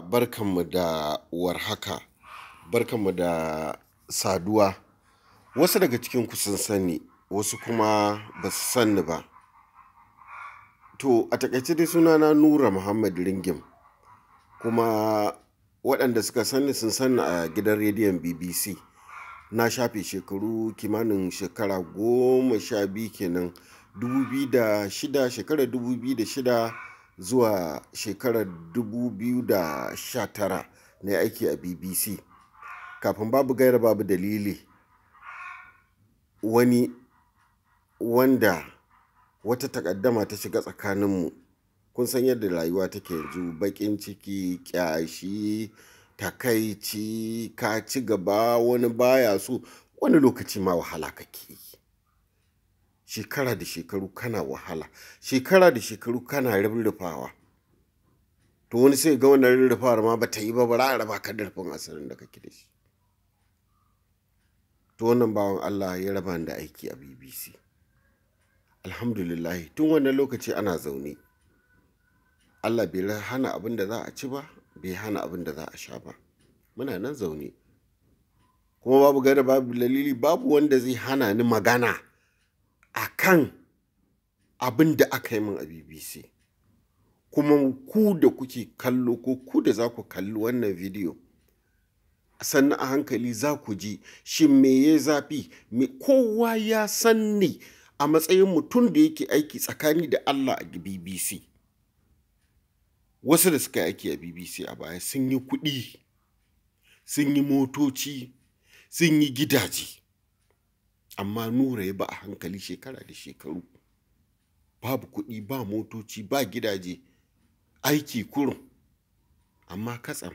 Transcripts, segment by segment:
Barkanmu da warhaka, barkanmu da saduwa. Wasu daga cikinku sun sani, wasu kuma ba su sanni ba. To, a taƙaice dai sunana Nura Muhammad Ringim, kuma waɗanda suka sanni sun sanni a gidan rediyon BBC. Na shafe shekaru kimanin shekara 12 kenan, 2006, shekarar 2006 zuwa shekarar 2019 na yi aiki a BBC. Kafin babu gaira babu dalili, wanda wata takaddama ta shiga tsakaninmu. Kun san yadda rayuwa take yanzu, baƙin ciki, ƙyashi, takaici, ka ci gaba, wani baya so, wani lokaci ma wahala kake yi. Shekara da shekaru kana wahala, shekara da shekaru kana rurrufawa. To wani sai ga wannan rurrufawar ma ba ta yi ba, bara a raba ka da rufin asirin da kake da shi. To wannan bawan Allah ya raba ni da aiki a BBC. Alhamdulillahi, tun wannan lokaci ana zaune. Allah bai hana abin da za a ci ba, bai hana abin da za a sha ba. Muna nan zaune. Kuma babu gaira babu dalili, babu wanda zai hana ni magana a kan abin da aka yi min a BBC. Kuma ku da kuke kallo, ko ku da za ku kalli wannan bidiyo, sannan a hankali za ku ji shin me ya zafi. Kowa ya san ni a matsayin mutum da yake aiki tsakani da Allah a BBC. Wasu da suka yi aiki a BBC a baya sun yi kuɗi, sun yi motoci, sun yi gidaje. Amma Nura ya ba a hankali shekara da shekaru. Babu kuɗi, ba motoci, ba gidaje, aiki kurum. Amma katsam,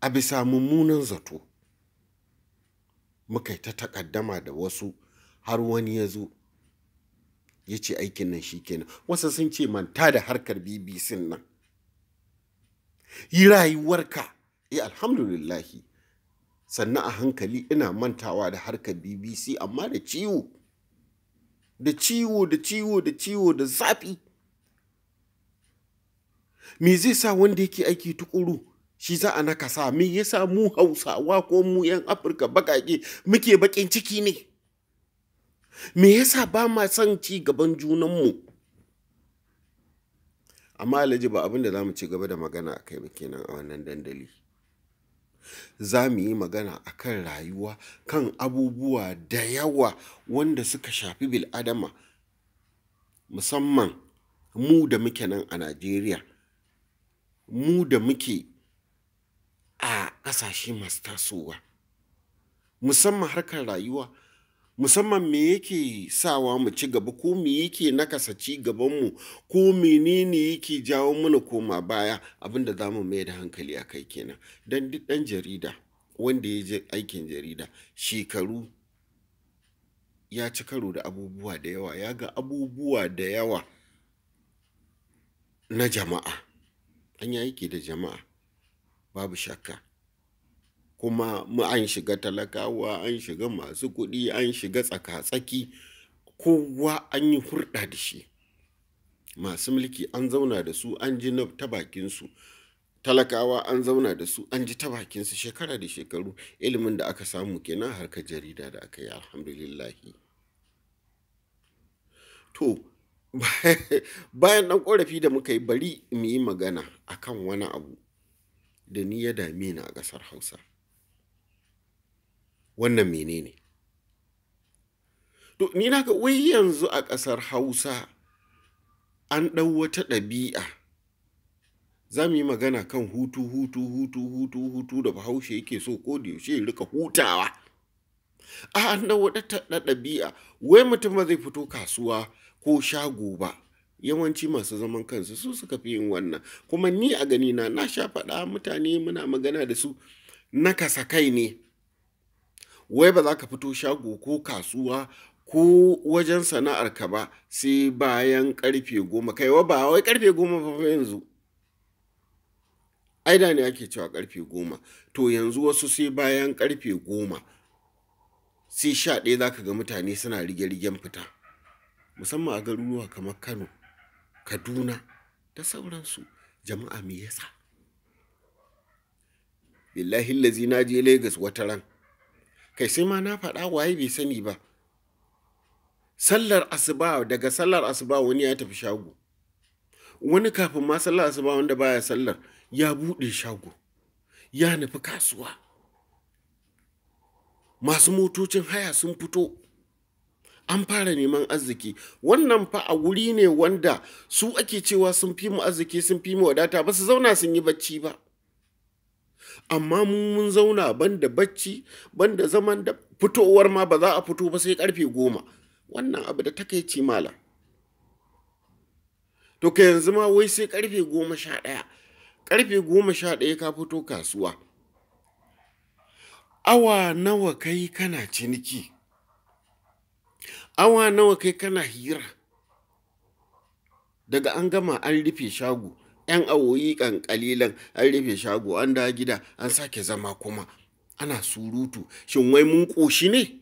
a bisa mummunan zato, muka yi ta takaddama da wasu, har wani ya zo ya ce aikin nan shi kenan. Wasu sun ce manta da harkar BBC nan, yi rayuwarka. Alhamdulillahi, sannan a hankali ina mantawa da harkar BBC, amma da ciwo, da ciwo, da ciwo, da ciwo, da zafi. Me zai sa wanda yake aiki tukuru shi za a nakasa? Me yasa mu Hausawa ko mu 'yan Afirka baƙaƙe muke baƙin ciki ne? Me yasa ba ma son ci gaban junanmu? Amma Alhaji, ba abin da za mu ci gaba da magana a kai ba kenan a wannan dandali. Za mu yi magana a kan rayuwa, kan abubuwa da yawa wanda suka shafi bil'adama, musamman mu da muke nan a Najeriya, mu da muke a ƙasashe masu tasowa, musamman harkar rayuwa, musamman me yake sawa mu ci gaba, ko me yake nakasa ci gabanmu, ko menene yake jawo mana koma baya. Abin da za mu mai da hankali a kai kenan. Don duk ɗan jarida wanda ya je aikin jarida shekaru, ya ci karo da abubuwa da yawa, ya ga abubuwa da yawa na jama'a. An yi aiki da jama'a, babu shakka. Kuma an shiga talakawa, an shiga masu kuɗi, an shiga tsaka-tsaki, kowa an yi hurɗa da shi. Masu mulki an zauna da su, an ji ta bakinsu. Talakawa an zauna da su, an ji ta bakinsu. Shekara da shekaru ilimin da aka samu kenan harkar jarida da aka yi, alhamdulillahi. To, bayan ɗan ƙorafi da muka yi, bari mu yi magana a kan wani abu da ni ya dame ni a ƙasar Hausa. Wannan menene? To, ni na ga wai yanzu a ƙasar Hausa an ɗau wata ɗabi'a. Za mu yi magana kan hutu da Bahaushe yake so ko da yaushe ya rika hutawa. An ɗau wata ɗabi'a, wai mutum ba zai fito kasuwa ko shago ba. Yawanci masu zaman kansu su suka fi yin wannan. Kuma ni a ganina, na sha faɗa mutane, muna magana da su, nakasa kai ne. Wai ba za ka fito shago ko kasuwa ko wajen sana'arka ba sai bayan ƙarfe 10. Kaiwa ba wai ƙarfe 10 ba yanzu. Ai da ne ake cewa ƙarfe 10. To yanzu wasu sai bayan ƙarfe 10, sai 11 za ka ga mutane suna rige-rigen fita. Musamman a garuruwa kamar Kano, Kaduna da sauransu. Jama'a me yasa? Billahi lazi na je Lagos wata ran. Kai sai ma na faɗa waye bai sani ba. Sallar asuba, daga sallar asuba wani ya tafi shago. Wani kafin ma sallar asuba wanda baya sallar ya buɗe shago. Ya nufi kasuwa. Masu motocin haya sun fito. An fara neman arziki. Wannan fa a wuri ne wanda su ake cewa sun fi mu arziki, sun fi mu wadata, ba su zauna sun yi bacci ba. Amma mun zauna banda bacci, banda zaman da fitowar ma ba za a fito ba sai karfe 10. Wannan abu da takeici mala. To ka yanzu ma wai sai karfe 11. Karfe 11 ka fito kasuwa. Awa nawa kai kana ciniki? Awa nawa kai kana hira? Daga an gama an rufe shago. 'Yan awoyi kalilan an rufe shago, an dawo gida, an sake zama kuma ana surutu. Shin wai mun ƙoshi ne?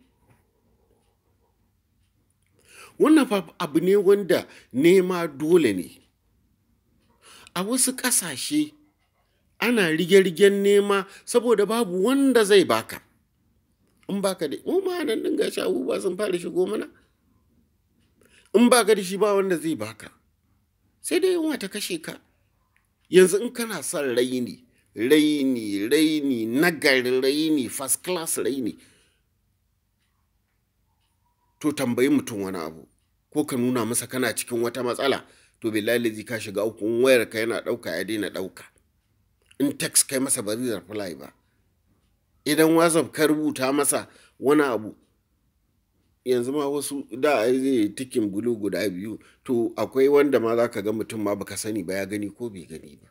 Wannan fa abu ne wanda nema dole ne. A wasu ƙasashe ana rige-rigen nema saboda babu wanda zai baka. In baka da mu ma nan dinga shawu ba sun fara shigo mana. In baka da shi ba wanda zai baka. Sai dai yunwa ta kashe ka. Yanzu in kana son raini, nagari raini, first class raini, to tambayi mutum wani abu, ko ka nuna masa kana cikin wata matsala, to billahi lazi ka shiga uku. In wayar ka yana ɗauka ya daina ɗauka. In text kai masa ba zai reply ba. Idan WhatsApp ka rubuta masa wani abu, yanzu ma wasu da zai tikin bulu guda 2, to akwai wanda ma za ka ga mutum ma baka sani ba ya gani ko bai gani ba.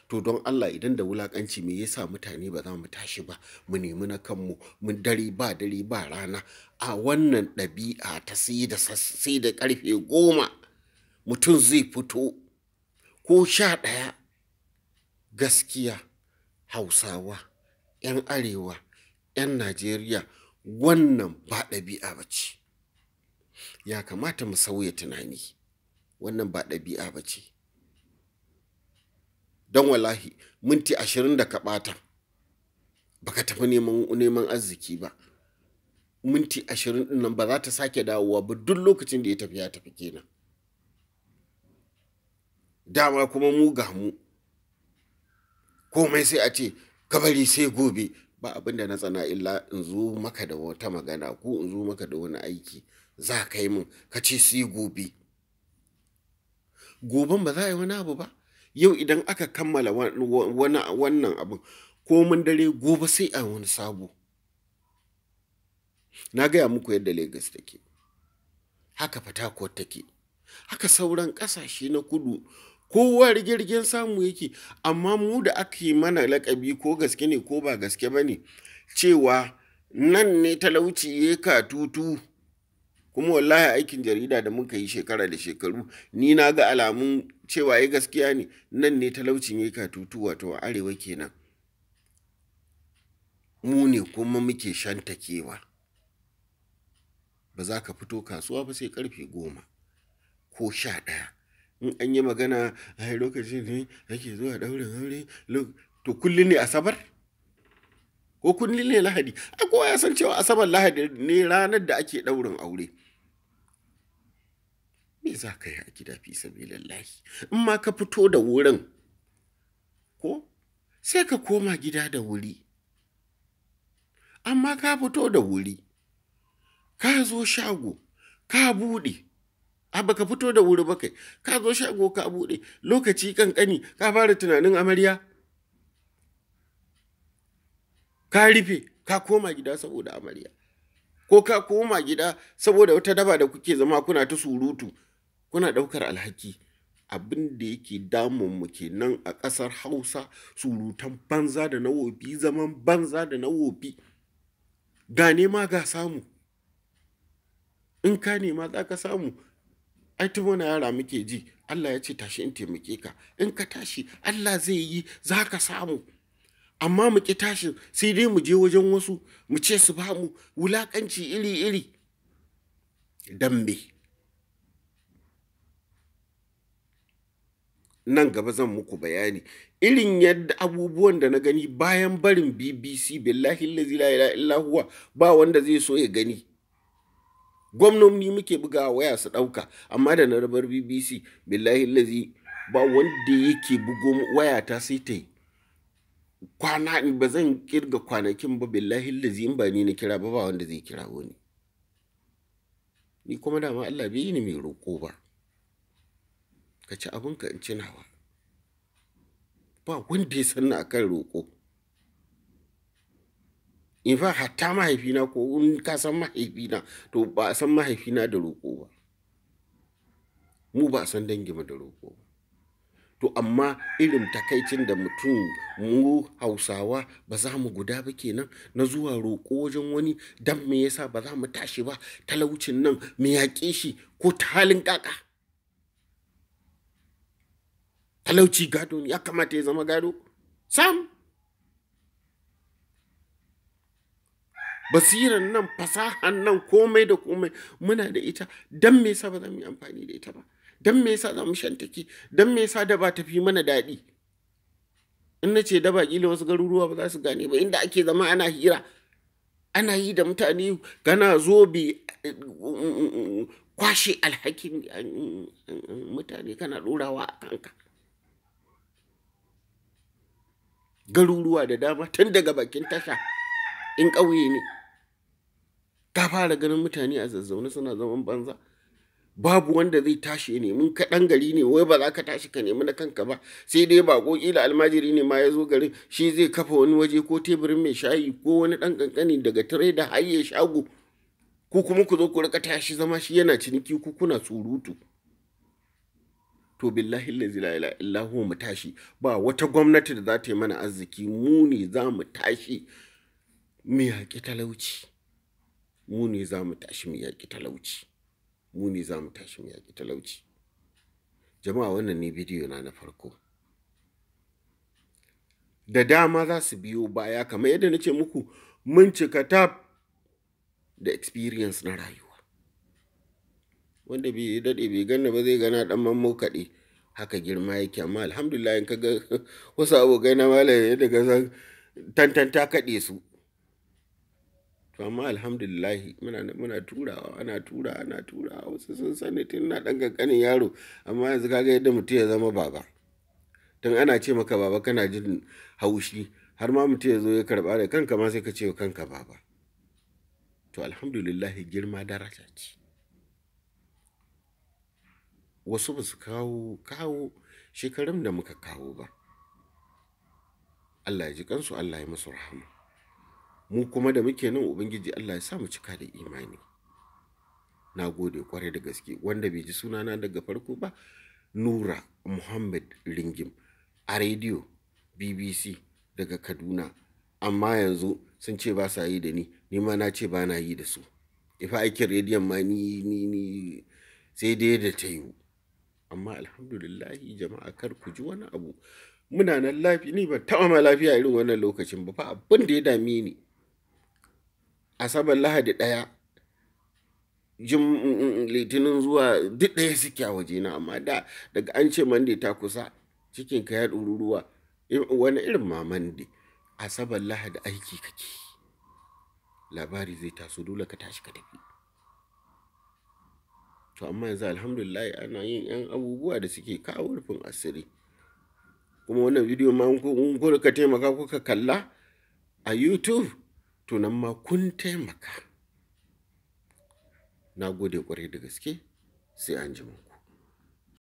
To don Allah idan da wulakanci me yasa mutane ba za mu tashi ba mu nemi na kanmu, mun dare ba rana a wannan ɗabi'a ta sai da karfe 10 mutum zai fito ko 11. Gaskiya Hausawa, 'yan Arewa, 'yan Najeriya, wannan ba ɗabi'a ba ce. Ya kamata mu sauya tunani. Wannan ba ɗabi'a ba ce. Don wallahi minti 20 da ka ɓata baka tafi neman arziki ba. Minti 20 ɗin nan ba za ta sake dawowa ba, duk lokacin da ya tafi kenan. Dama kuma mu ga mu. Komai sai a ce ka bari sai gobe. Ba abin da na tsana illa in zo maka da wata magana ko in zo maka da wani aiki za ka yi min ka ce sai gobe. Goben ba za a yi wani abu ba. Yau idan aka kammala wannan abin, ko mun dare gobe sai a wani sabo. Na gaya muku yadda Lagos take. Haka Port Harcourt take. Haka sauran ƙasashe na kudu. Kowa rigirgen samu yake, amma mu da ake mana lakabi ko gaske ne ko ba gaske ba ne, cewa nan ne talauci ya katutu. Kuma wallahi aikin jarida da muka yi shekara da shekaru, ni na ga alamun cewa ya gaskiya ne, nan ne talaucin ya katutu, wato a arewa kenan. Mu ne kuma muke shantakewa. Ba za ka fito kasuwa ba sai karfe 10 ko 11. In an yi magana a lokacin ne ake zuwa ɗaurin aure, to kullum ne Asabar? Ko kullum ne Lahadi? A kowa ya san cewa Asabar Lahadi ne ranar da ake ɗaurin aure. Me za ka yi a gida fi sabilillahi? In ma ka fito da wurin, ko sai ka koma gida da wuri. Amma ka fito da wuri, ka zo shago, ka buɗe. Baka fito da wuri ba kai, ka zo shago ka buɗe, lokaci kankani ka fara tunanin amarya. Ka rufe, ka koma gida saboda amarya. Ko ka koma gida saboda wata daba da kuke zama kuna ta surutu, kuna ɗaukar alhaki. Abin da yake damun mu kenan a ƙasar Hausa, surutan banza da na wofi, zaman banza da na wofi. Ga nema ga samu. In ka nema za ka samu. Ai tun wani yara muke ji, Allah ya ce tashi in taimake ka. In ka tashi Allah zai yi, za ka samu. Amma mu ƙi tashin, sai dai mu je wajen wasu mu ce su ba mu wulaƙanci iri-iri. Dambe. nan gaba zan muku bayani irin yadda abubuwan da na gani bayan barin BBC billahi allazi la ilaha illa huwa ba wanda zai so ya gani. Gwamnoni muke bugawa waya su ɗauka, amma da na rabar BBC billahi allazi ba wanda yake bugo wayata sai ta yi kwana, ba zan kirga kwanakin ba billahi allazi in ba ni na kira ba wanda zai kira wani. Ni kuma dama Allah bai yi ni mai roƙo ba, ka ci abinka in ci nawa, ba wanda ya sanni akan roƙo. In fa hatta mahaifina, ko in ka san mahaifina, to ba a san mahaifina da roƙo ba, mu ba a san danginmu da roƙo ba. To amma irin takaicin da mutum, mu Hausawa ba za mu guda ba kenan na zuwa roƙo wajen wani. Dan me yasa ba za mu tashi ba talaucin nan mu yaƙe shi ko ta halin ƙaƙa? Talauci gado ne, ya kamata ya zama gado sam. Basiran nan, fasahan nan, komai da komai muna da ita, dan me yasa ba za mu yi amfani da ita ba? Dan me yasa za mu shantake? Dan me yasa daba tafi mana daɗi? In na ce daba kila wasu garuruwa ba za su gane ba, inda ake zama ana hira, ana yi da mutane, kana zobe kwashe alhakin mutane kana ɗorawa a kanka. Garuruwa da dama tun daga bakin tasha in ƙauye ne ka fara ganin mutane a zazzaune suna zaman banza, babu wanda zai tashi ya nemi. Kaɗan gari ne wai ba za ka tashi ka nemi na kanka ba, sai dai bako kila almajiri ne ma ya zo garin, shi zai kafa wani waje ko teburin mai shayi ko wani ɗan ƙanƙani daga tare da hayye shago, ku kuma ku zo ku rika tashi zama, shi yana ciniki ku kuna surutu. To billahi allazi la ilaha illa huwa mu tashi, ba wata gwamnati da za ta yi mana arziki, mu ne za mu tashi mu yaƙi talauci. Mu ne za mu tashi mu yaƙi talauci. Mu ne za mu tashi mu yaƙi talauci. Jama'a, wannan ne bidiyo na farko. Da dama za su biyo baya, kamar yadda na ce muku, mun cika tab da experience na rayuwa. Wanda bai daɗe bai ganna ba zai gana ɗan mammo kaɗe, haka girma yake. Amma alhamdulillah in ka ga wasu abokai na malaye daga san tantanta kaɗe su. To amma alhamdulillah muna turawa, ana tura wasu sun sani tun na ɗan ƙanƙanin yaro, amma yanzu kaga yadda mutum ya zama baba. Tun ana ce maka baba kana jin haushi, har ma mutum ya zo ya karɓa da kanka ma sai ka ce wa kanka baba. To alhamdulillah girma daraja ce. Wasu ba su kawo shekarun da muka kawo ba. Allah ya ji kansu, Allah ya masu rahama. Mu kuma da muke nan, Ubangiji Allah ya sa mu cika da imani. Na gode kwarai da gaske. Wanda bai ji sunana daga farko ba, Nura Muhammad Ringim, a rediyo BBC daga Kaduna. Amma yanzu sun ce ba sa yi da ni ma na ce ba na yi da su. Ifa aikin rediyon ma ni sai dai da ta yiwu. Amma alhamdulillahi jama'a, kar ku ji wani abu. Muna nan lafiya, ni ban taɓa ma lafiya irin wannan lokacin ba fa, abin da ya dame ni. Asabar Lahadi ɗaya, Litinin zuwa duk ɗaya suke a wajena, amma daga an ce Monday ta kusa, cikinka ya ɗururuwa. Wani irin ma Monday? Asabar Lahadi aiki kake, labari zai taso, dole ka tashi ka tafi. To amma yanzu alhamdulillah ana yin 'yan abubuwa da suke kawo rufin asiri. Kuma wannan bidiyo ma in kuka taimaka kuka kalla a YouTube, to nan ma kun taimaka. Na gode kwarai da gaske, sai an jima.